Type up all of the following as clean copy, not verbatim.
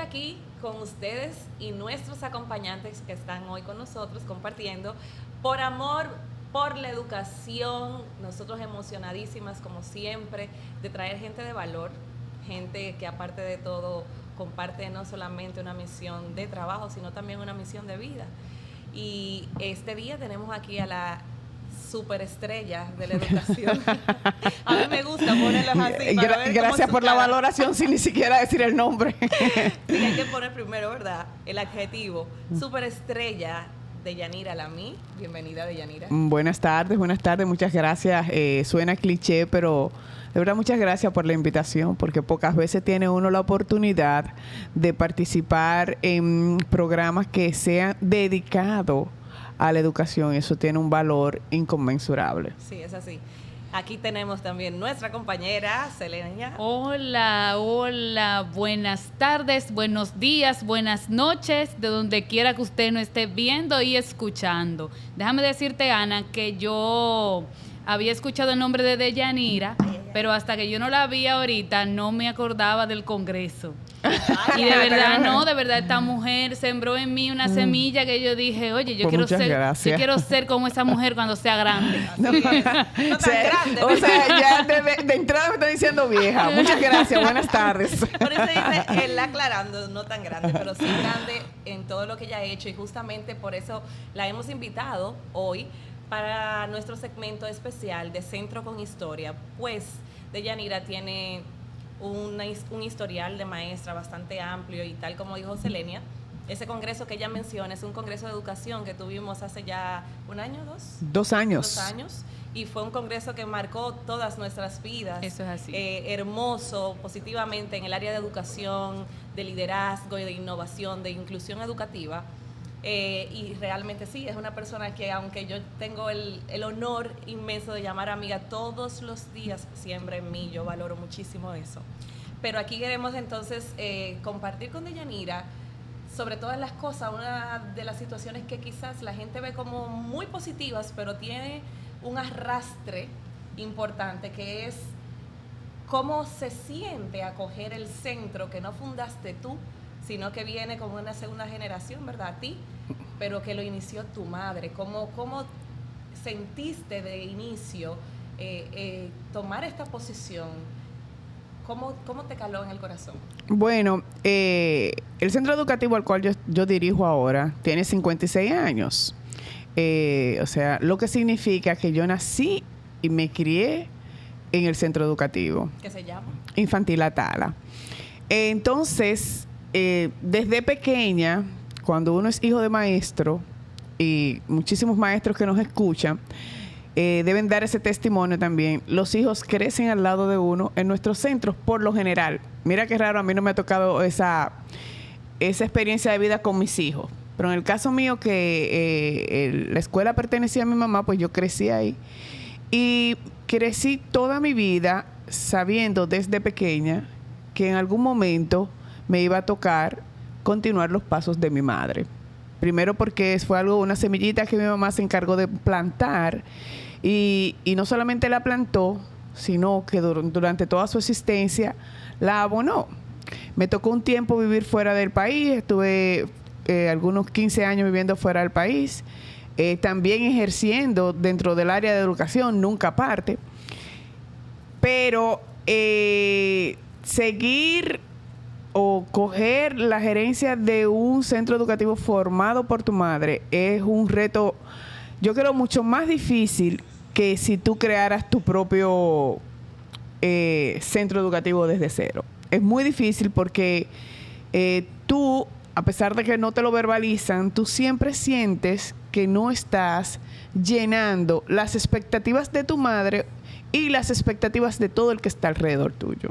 aquí con ustedes y nuestros acompañantes que están hoy con nosotros compartiendo por amor, por la educación. Nosotros emocionadísimas como siempre de traer gente de valor, gente que aparte de todo comparte no solamente una misión de trabajo, sino también una misión de vida. Y este día tenemos aquí a la superestrella de la educación. A mí me gusta ponerlas así. Gracias por la valoración sin ni siquiera decir el nombre. Sí, hay que poner primero, ¿verdad?, el adjetivo. Superestrella Deyanira Lamy. Bienvenida, Deyanira. Buenas tardes, muchas gracias. Suena cliché, pero de verdad muchas gracias por la invitación, porque pocas veces tiene uno la oportunidad de participar en programas que sean dedicados a la educación. Eso tiene un valor inconmensurable. Sí, es así. Aquí tenemos también nuestra compañera Selenia. Hola, hola, buenas tardes, buenos días, buenas noches, de donde quiera que usted nos esté viendo y escuchando. Déjame decirte, Ana, que yo había escuchado el nombre de Deyanira, pero hasta que yo no la vi ahorita no me acordaba del Congreso. Y de verdad esta mujer sembró en mí una semilla que yo dije, oye, yo quiero ser como esa mujer cuando sea grande. No tan grande. O sea, ya de entrada me está diciendo vieja. Muchas gracias, buenas tardes. Por eso dice él aclarando, no tan grande, pero sí grande en todo lo que ella ha hecho, y justamente por eso la hemos invitado hoy para nuestro segmento especial de Centro con Historia. Pues Deyanira tiene un historial de maestra bastante amplio, y tal como dijo Selenia, ese congreso que ella menciona es un congreso de educación que tuvimos hace ya ¿un año, dos? 2 años. 2 años, y fue un congreso que marcó todas nuestras vidas. Eso es así. Hermoso, positivamente en el área de educación, de liderazgo y de innovación, de inclusión educativa. Y realmente sí, es una persona que, aunque yo tengo el honor inmenso de llamar amiga todos los días, siembra en mí. Yo valoro muchísimo eso. Pero aquí queremos entonces compartir con Deyanira sobre todas las cosas, una de las situaciones que quizás la gente ve como muy positivas, pero tiene un arrastre importante, que es cómo se siente acoger el centro que no fundaste tú, sino que viene como una segunda generación, ¿verdad?, a ti, pero que lo inició tu madre. ¿Cómo sentiste de inicio tomar esta posición? ¿Cómo te caló en el corazón? Bueno, el centro educativo al cual yo dirijo ahora tiene 56 años. O sea, lo que significa que yo nací y me crié en el centro educativo. ¿Qué se llama? Infantil Atala. Entonces, desde pequeña, cuando uno es hijo de maestro, y muchísimos maestros que nos escuchan deben dar ese testimonio también, los hijos crecen al lado de uno en nuestros centros por lo general. Mira qué raro, a mí no me ha tocado esa experiencia de vida con mis hijos, pero en el caso mío, que la escuela pertenecía a mi mamá, pues yo crecí ahí y crecí toda mi vida sabiendo desde pequeña que en algún momento me iba a tocar continuar los pasos de mi madre. Primero porque fue una semillita que mi mamá se encargó de plantar, y no solamente la plantó, sino que durante toda su existencia la abonó. Me tocó un tiempo vivir fuera del país, estuve algunos 15 años viviendo fuera del país, también ejerciendo dentro del área de educación, nunca aparte. Pero seguir o coger la gerencia de un centro educativo formado por tu madre es un reto, yo creo, mucho más difícil que si tú crearas tu propio centro educativo desde cero. Es muy difícil porque tú, a pesar de que no te lo verbalizan, tú siempre sientes que no estás llenando las expectativas de tu madre y las expectativas de todo el que está alrededor tuyo.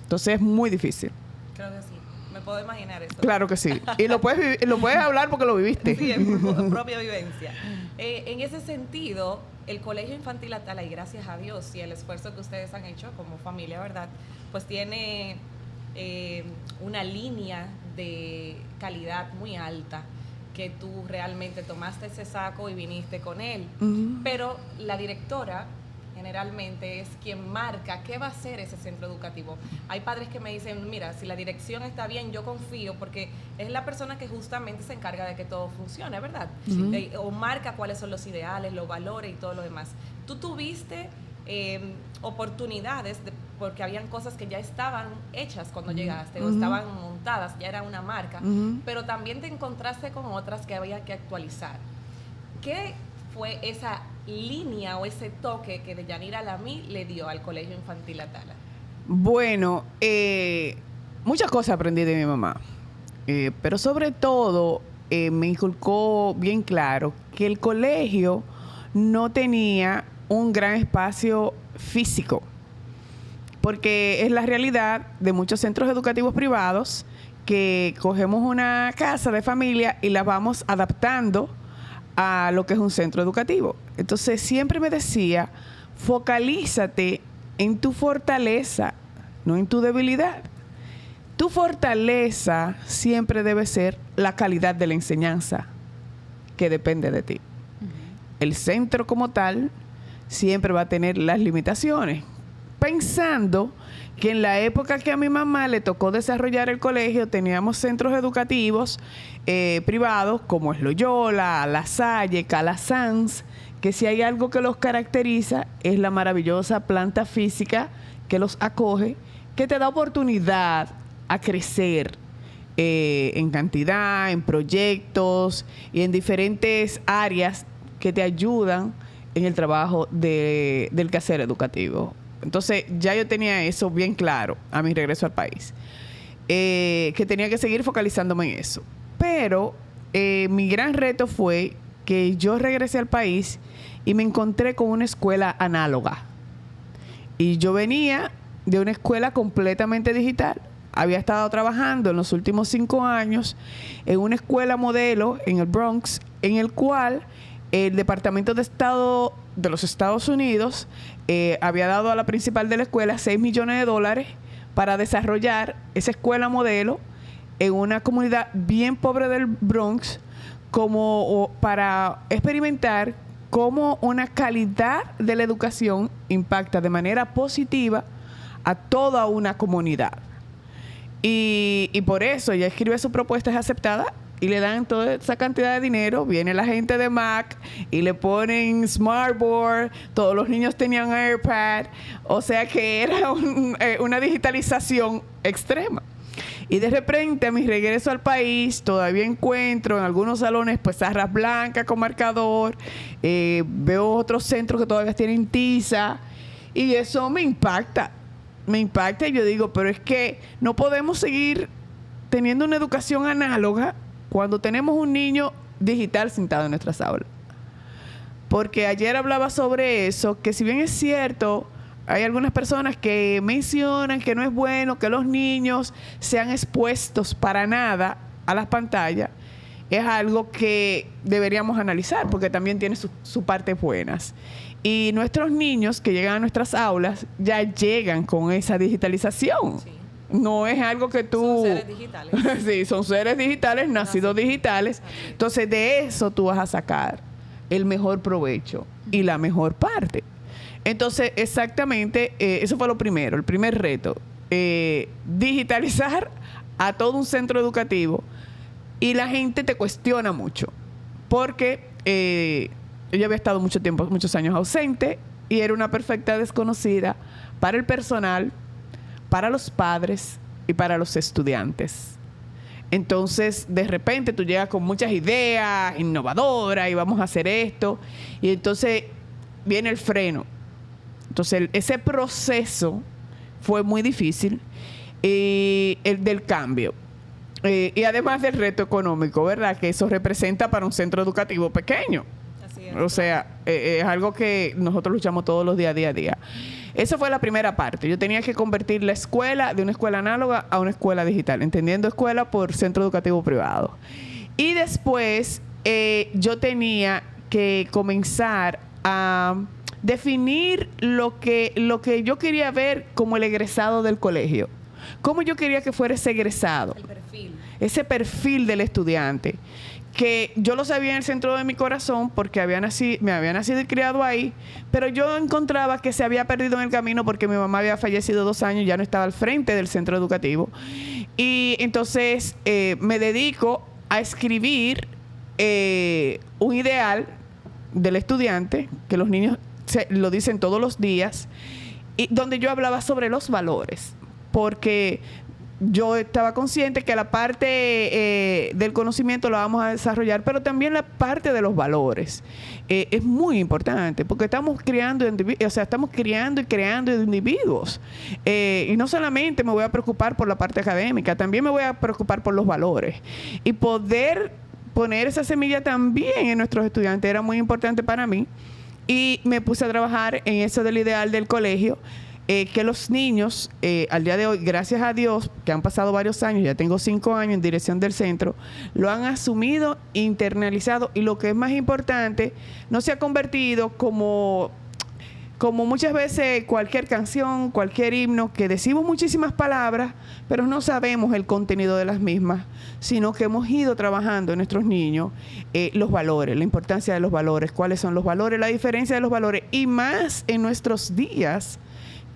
Entonces es muy difícil. Creo que sí. Me puedo imaginar eso. Claro que sí. Y lo puedes hablar porque lo viviste. Sí, en propia vivencia. En ese sentido, el Colegio Infantil Atala, y gracias a Dios y el esfuerzo que ustedes han hecho como familia, ¿verdad?, pues tiene una línea de calidad muy alta, que tú realmente tomaste ese saco y viniste con él. Uh-huh. Pero la directora generalmente es quien marca qué va a ser ese centro educativo. Hay padres que me dicen, mira, si la dirección está bien, yo confío, porque es la persona que justamente se encarga de que todo funcione, ¿verdad? O marca cuáles son los ideales, los valores y todo lo demás. Tú tuviste oportunidades, porque habían cosas que ya estaban hechas cuando llegaste, o estaban montadas, ya era una marca, pero también te encontraste con otras que había que actualizar. ¿Qué fue esa línea o ese toque que Deyanira Lamí le dio al Colegio Infantil Atala? Bueno, muchas cosas aprendí de mi mamá, pero sobre todo me inculcó bien claro que el colegio no tenía un gran espacio físico, porque es la realidad de muchos centros educativos privados que cogemos una casa de familia y la vamos adaptando a lo que es un centro educativo. Entonces siempre me decía, focalízate en tu fortaleza, no en tu debilidad. Tu fortaleza siempre debe ser la calidad de la enseñanza, que depende de ti. El centro como tal siempre va a tener las limitaciones, pensando que en la época que a mi mamá le tocó desarrollar el colegio, teníamos centros educativos privados como es Loyola, La Salle, Calasanz, que si hay algo que los caracteriza es la maravillosa planta física que los acoge, que te da oportunidad a crecer en cantidad, en proyectos y en diferentes áreas que te ayudan en el trabajo del quehacer educativo. Entonces ya yo tenía eso bien claro a mi regreso al país, que tenía que seguir focalizándome en eso. Pero mi gran reto fue que yo regresé al país y me encontré con una escuela análoga. Y yo venía de una escuela completamente digital. Había estado trabajando en los últimos 5 años en una escuela modelo en el Bronx, en el cual el Departamento de Estado de los Estados Unidos había dado a la principal de la escuela $6 millones para desarrollar esa escuela modelo en una comunidad bien pobre del Bronx, como para experimentar cómo una calidad de la educación impacta de manera positiva a toda una comunidad. Y por eso ella escribe su propuesta, es aceptada, y le dan toda esa cantidad de dinero. Viene la gente de Mac y le ponen Smartboard, todos los niños tenían iPad, o sea que era una digitalización extrema. Y de repente a mi regreso al país todavía encuentro en algunos salones pizarras blancas con marcador, veo otros centros que todavía tienen tiza, y eso me impacta y yo digo, pero es que no podemos seguir teniendo una educación análoga cuando tenemos un niño digital sentado en nuestras aulas. Porque ayer hablaba sobre eso, que si bien es cierto, hay algunas personas que mencionan que no es bueno que los niños sean expuestos para nada a las pantallas, es algo que deberíamos analizar porque también tiene sus partes buenas. Y nuestros niños que llegan a nuestras aulas ya llegan con esa digitalización. Sí. No es algo que tú... Son seres digitales. Sí, son seres digitales, nacidos digitales. Entonces, de eso tú vas a sacar el mejor provecho y la mejor parte. Entonces, exactamente, eso fue lo primero, el primer reto. Digitalizar a todo un centro educativo. Y la gente te cuestiona mucho. Porque yo había estado muchos años ausente y era una perfecta desconocida para el personal, para los padres y para los estudiantes. Entonces, de repente tú llegas con muchas ideas innovadoras y vamos a hacer esto. Y entonces viene el freno. Entonces, ese proceso fue muy difícil, el del cambio. Y además del reto económico, ¿verdad? Que eso representa para un centro educativo pequeño. Así es. O sea, es algo que nosotros luchamos todos los días, día a día. Esa fue la primera parte. Yo tenía que convertir la escuela de una escuela análoga a una escuela digital, entendiendo escuela por centro educativo privado. Y después yo tenía que comenzar a definir lo que yo quería ver como el egresado del colegio. Cómo yo quería que fuera ese egresado. El perfil. Ese perfil del estudiante. que yo lo sabía en el centro de mi corazón porque me había nacido y criado ahí, pero yo encontraba que se había perdido en el camino porque mi mamá había fallecido 2 años, ya no estaba al frente del centro educativo. Y entonces me dedico a escribir un ideal del estudiante, que los niños lo dicen todos los días, y donde yo hablaba sobre los valores, porque yo estaba consciente que la parte del conocimiento la vamos a desarrollar, pero también la parte de los valores es muy importante, porque estamos criando y creando individuos. Y no solamente me voy a preocupar por la parte académica, también me voy a preocupar por los valores. Y poder poner esa semilla también en nuestros estudiantes era muy importante para mí. Y me puse a trabajar en eso del ideal del colegio. Que los niños, al día de hoy, gracias a Dios, que han pasado varios años, ya tengo 5 años en dirección del centro, lo han asumido, internalizado, y lo que es más importante, no se ha convertido como muchas veces cualquier canción, cualquier himno, que decimos muchísimas palabras, pero no sabemos el contenido de las mismas, sino que hemos ido trabajando en nuestros niños los valores, la importancia de los valores, cuáles son los valores, la diferencia de los valores, y más en nuestros días,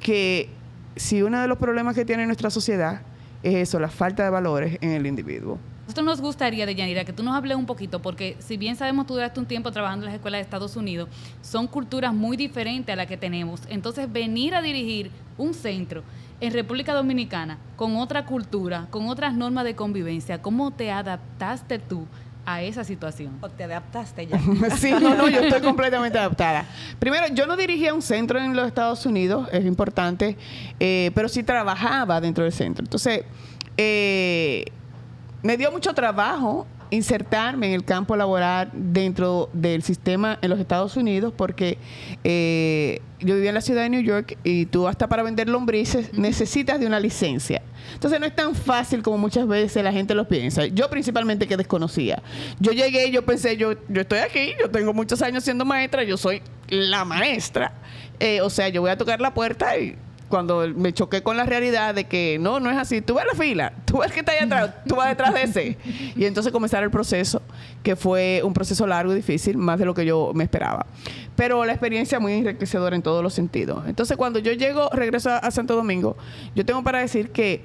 que si uno de los problemas que tiene nuestra sociedad es eso, la falta de valores en el individuo. Nosotros nos gustaría, Deyanira, que tú nos hables un poquito, porque si bien sabemos tú duraste un tiempo trabajando en las escuelas de Estados Unidos, son culturas muy diferentes a las que tenemos. Entonces, venir a dirigir un centro en República Dominicana con otra cultura, con otras normas de convivencia, ¿cómo te adaptaste tú a esa situación? ¿O te adaptaste ya? Sí, no, yo estoy completamente adaptada. Primero, yo no dirigía un centro en los Estados Unidos, es importante, pero sí trabajaba dentro del centro. Entonces, me dio mucho trabajo insertarme en el campo laboral dentro del sistema en los Estados Unidos, porque yo vivía en la ciudad de New York y tú hasta para vender lombrices necesitas de una licencia. Entonces no es tan fácil como muchas veces la gente lo piensa. Yo principalmente que desconocía. Yo llegué, yo pensé, yo estoy aquí, yo tengo muchos años siendo maestra, yo soy la maestra. O sea, yo voy a tocar la puerta y cuando me choqué con la realidad de que no es así, tú ves la fila, tú ves que está ahí atrás, tú vas detrás de ese. Y entonces comenzar el proceso, que fue un proceso largo y difícil, más de lo que yo me esperaba. Pero la experiencia muy enriquecedora en todos los sentidos. Entonces, cuando yo regreso a Santo Domingo, yo tengo para decir que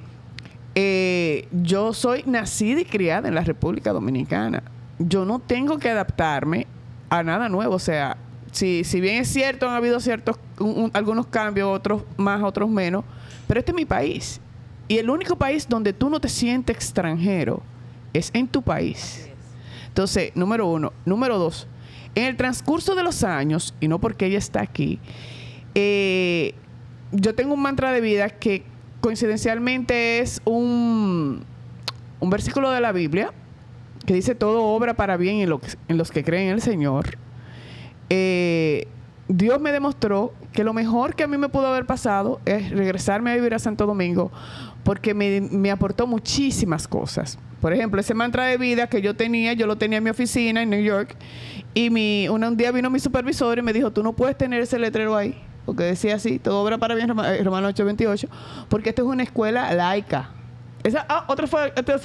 yo soy nacida y criada en la República Dominicana. Yo no tengo que adaptarme a nada nuevo, o sea, si bien es cierto, han habido algunos cambios, otros más, otros menos, pero este es mi país. Y el único país donde tú no te sientes extranjero es en tu país. Entonces, número 1. Número 2, en el transcurso de los años, y no porque ella está aquí, yo tengo un mantra de vida que coincidencialmente es un versículo de la Biblia que dice: todo obra para bien en los que creen en el Señor. Dios me demostró que lo mejor que a mí me pudo haber pasado es regresarme a vivir a Santo Domingo, porque me aportó muchísimas cosas. Por ejemplo, ese mantra de vida que yo lo tenía en mi oficina en New York, y un día vino mi supervisor y me dijo: tú no puedes tener ese letrero ahí, porque decía así: todo obra para bien, Romano 8:28, porque esto es una escuela laica. Ese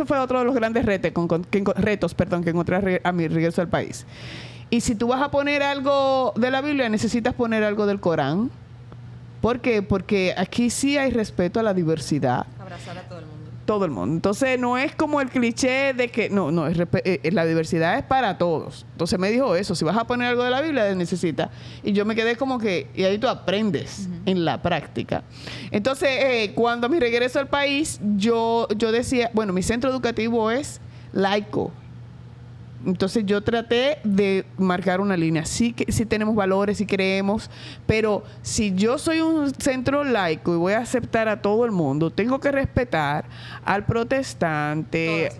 fue otro de los grandes retos que encontré a mi regreso al país. Y si tú vas a poner algo de la Biblia, necesitas poner algo del Corán. ¿Por qué? Porque aquí sí hay respeto a la diversidad. Abrazar a todo el mundo. Todo el mundo. Entonces, no es como el cliché de que... la diversidad es para todos. Entonces, me dijo eso. Si vas a poner algo de la Biblia, necesitas. Y yo me quedé como que... Y ahí tú aprendes en la práctica. Entonces, cuando a mi regreso al país, yo decía... Bueno, mi centro educativo es laico. Entonces yo traté de marcar una línea. Sí tenemos valores, sí creemos, pero si yo soy un centro laico y voy a aceptar a todo el mundo, tengo que respetar al protestante,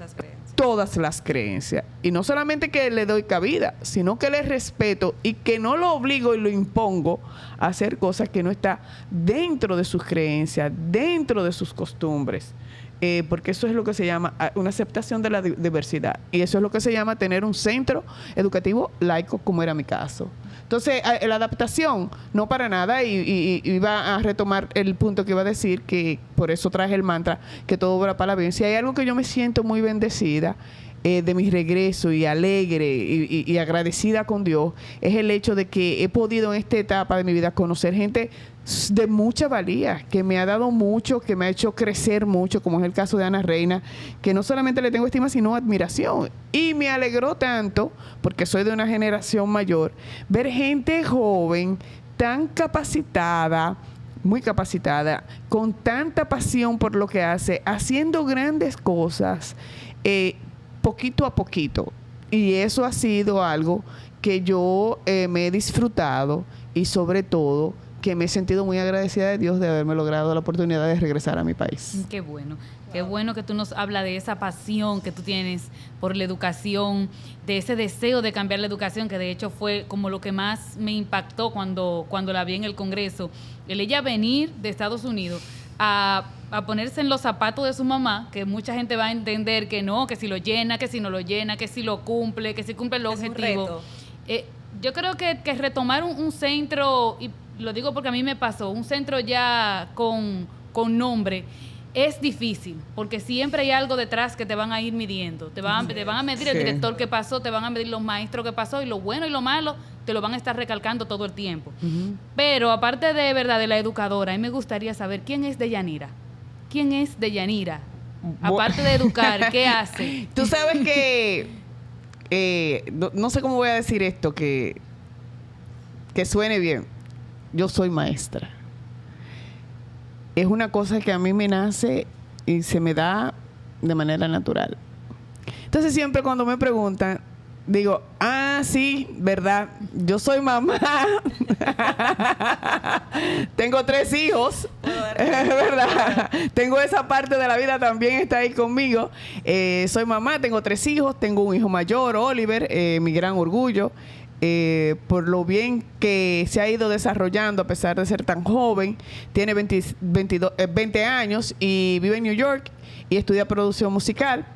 todas las creencias. Y no solamente que le doy cabida, sino que le respeto y que no lo obligo y lo impongo a hacer cosas que no está dentro de sus creencias, dentro de sus costumbres. Porque eso es lo que se llama una aceptación de la diversidad. Y eso es lo que se llama tener un centro educativo laico, como era mi caso. Entonces, la adaptación, no para nada, y iba a retomar el punto que iba a decir, que por eso traje el mantra, que todo obra para bien. Si hay algo que yo me siento muy bendecida, de mi regreso y alegre y agradecida con Dios es el hecho de que he podido en esta etapa de mi vida conocer gente de mucha valía, que me ha dado mucho, que me ha hecho crecer mucho, como es el caso de Ana Reina, que no solamente le tengo estima, sino admiración. Y me alegró tanto, porque soy de una generación mayor, ver gente joven, tan capacitada, muy capacitada, con tanta pasión por lo que hace, haciendo grandes cosas, poquito a poquito. Y eso ha sido algo que yo me he disfrutado y sobre todo que me he sentido muy agradecida de Dios de haberme logrado la oportunidad de regresar a mi país. Qué bueno. Qué bueno que tú nos hablas de esa pasión que tú tienes por la educación, de ese deseo de cambiar la educación, que de hecho fue como lo que más me impactó cuando la vi en el Congreso. El ella venir de Estados Unidos a ponerse en los zapatos de su mamá, que mucha gente va a entender que no, que si lo llena, que si no lo llena, que si lo cumple, que si cumple el objetivo. Yo creo que retomar un centro, y lo digo porque a mí me pasó, un centro ya con nombre, es difícil, porque siempre hay algo detrás que te van a ir midiendo. Te van a medir el director que pasó, te van a medir los maestros que pasó, y lo bueno y lo malo te lo van a estar recalcando todo el tiempo. Pero aparte de verdad de la educadora, a mí me gustaría saber quién es Deyanira. ¿Quién es Deyanira? Aparte de educar, ¿qué hace? Tú sabes que no sé cómo voy a decir esto, que suene bien. Yo soy maestra. Es una cosa que a mí me nace y se me da de manera natural. Entonces siempre cuando me preguntan, digo, sí, verdad, yo soy mamá. Tengo 3 hijos, ¿verdad? Tengo esa parte de la vida, también está ahí conmigo. Soy mamá, tengo 3 hijos, tengo un hijo mayor, Oliver, mi gran orgullo. Por lo bien que se ha ido desarrollando a pesar de ser tan joven. Tiene 20 años y vive en New York y estudia producción musical.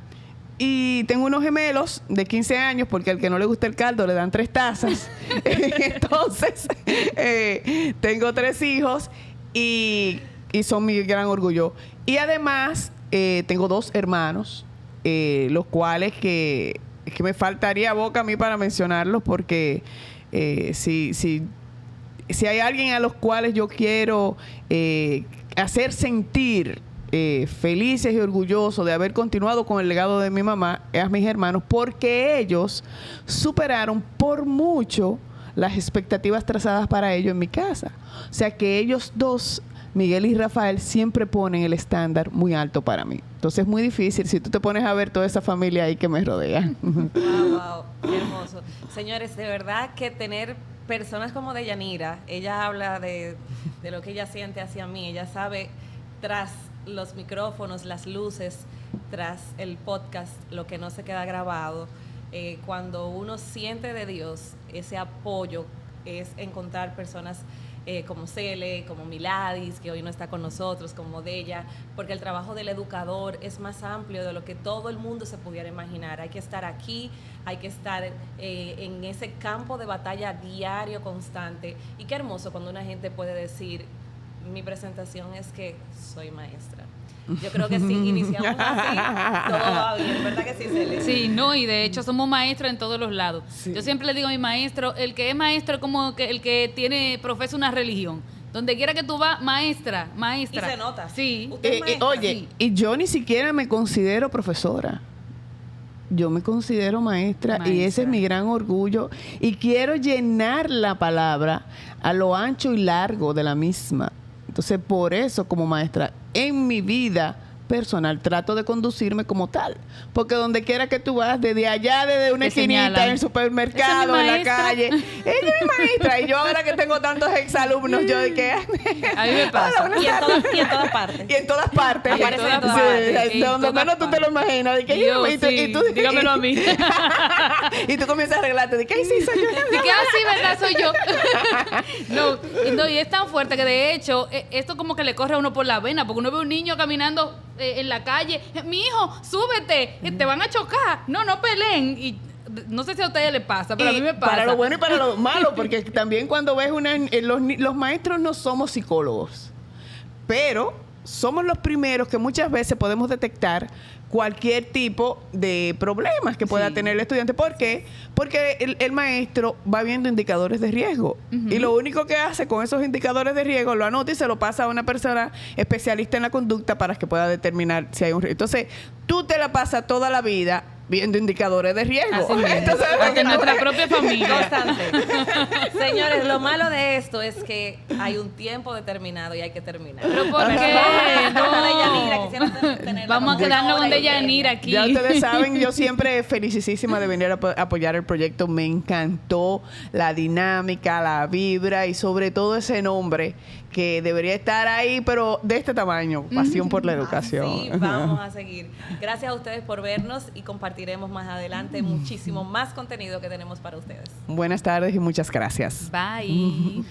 Y tengo unos gemelos de 15 años, porque al que no le gusta el caldo le dan 3 tazas. Entonces, tengo 3 hijos y son mi gran orgullo. Y además, tengo 2 hermanos, los cuales que me faltaría boca a mí para mencionarlos, porque si hay alguien a los cuales yo quiero hacer sentir felices y orgullosos de haber continuado con el legado de mi mamá, es a mis hermanos, porque ellos superaron por mucho las expectativas trazadas para ellos en mi casa. O sea que ellos 2, Miguel y Rafael, siempre ponen el estándar muy alto para mí. Entonces es muy difícil si tú te pones a ver toda esa familia ahí que me rodea. Wow, qué hermoso. Señores, de verdad que tener personas como Deyanira, ella habla de lo que ella siente hacia mí, ella sabe tras los micrófonos, las luces, tras el podcast, lo que no se queda grabado. Cuando uno siente de Dios ese apoyo, es encontrar personas como Cele, como Miladis, que hoy no está con nosotros, como Deya, porque el trabajo del educador es más amplio de lo que todo el mundo se pudiera imaginar. Hay que estar aquí, hay que estar en ese campo de batalla diario, constante. Y qué hermoso cuando una gente puede decir, mi presentación es que soy maestra. Yo creo que si iniciamos así, todo va bien, ¿verdad que sí, Cele? Sí, no, y de hecho somos maestros en todos los lados. Sí. Yo siempre le digo a mi maestro, el que es maestro es como que el que profesa una religión. Donde quiera que tú vas, maestra. Y se nota. Sí. Usted es maestra. Oye, Sí. y yo ni siquiera me considero profesora. Yo me considero maestra y ese es mi gran orgullo. Y quiero llenar la palabra a lo ancho y largo de la misma. Entonces, por eso, como maestra, en mi vida personal trato de conducirme como tal, porque donde quiera que tú vas, desde allá, desde una Te esquinita, señalan. en el supermercado, en la calle, ella es mi maestra. Y yo ahora que tengo tantos exalumnos, yo de que A mí me pasa. Y en todas partes. y en todas partes, Aparece en todas partes. sí, donde menos tú te lo imaginas, de que Yo, y tú, sí, y tú, dígamelo a mí. y tú comienzas a arreglarte de que ay, sí soy yo. Y que así, ¿verdad? Soy yo. No, y es tan fuerte que de hecho, esto como que le corre a uno por la vena, porque uno ve un niño caminando en la calle, mi hijo, súbete, te van a chocar, no peleen. Y no sé si a ustedes les pasa, pero a mí me pasa. Para lo bueno y para lo malo, porque también cuando ves los maestros no somos psicólogos, pero somos los primeros que muchas veces podemos detectar cualquier tipo de problemas que pueda tener el estudiante. ¿Por qué? Porque el maestro va viendo indicadores de riesgo. Y lo único que hace con esos indicadores de riesgo, lo anota y se lo pasa a una persona especialista en la conducta para que pueda determinar si hay un riesgo. Entonces, tú te la pasas toda la vida viendo indicadores de riesgo. Así mismo. Entonces, Hasta en nuestra propia familia. Constante. Señores, lo malo de esto es que hay un tiempo determinado y hay que terminar. ¿Pero por qué? No. Vamos a quedarnos con Deyanira aquí. Ya ustedes saben, yo siempre felicísima de venir a apoyar el proyecto. Me encantó la dinámica, la vibra y sobre todo ese nombre que debería estar ahí, pero de este tamaño, Pasión por la Educación. Sí, vamos a seguir. Gracias a ustedes por vernos y compartiremos más adelante muchísimo más contenido que tenemos para ustedes. Buenas tardes y muchas gracias. Bye.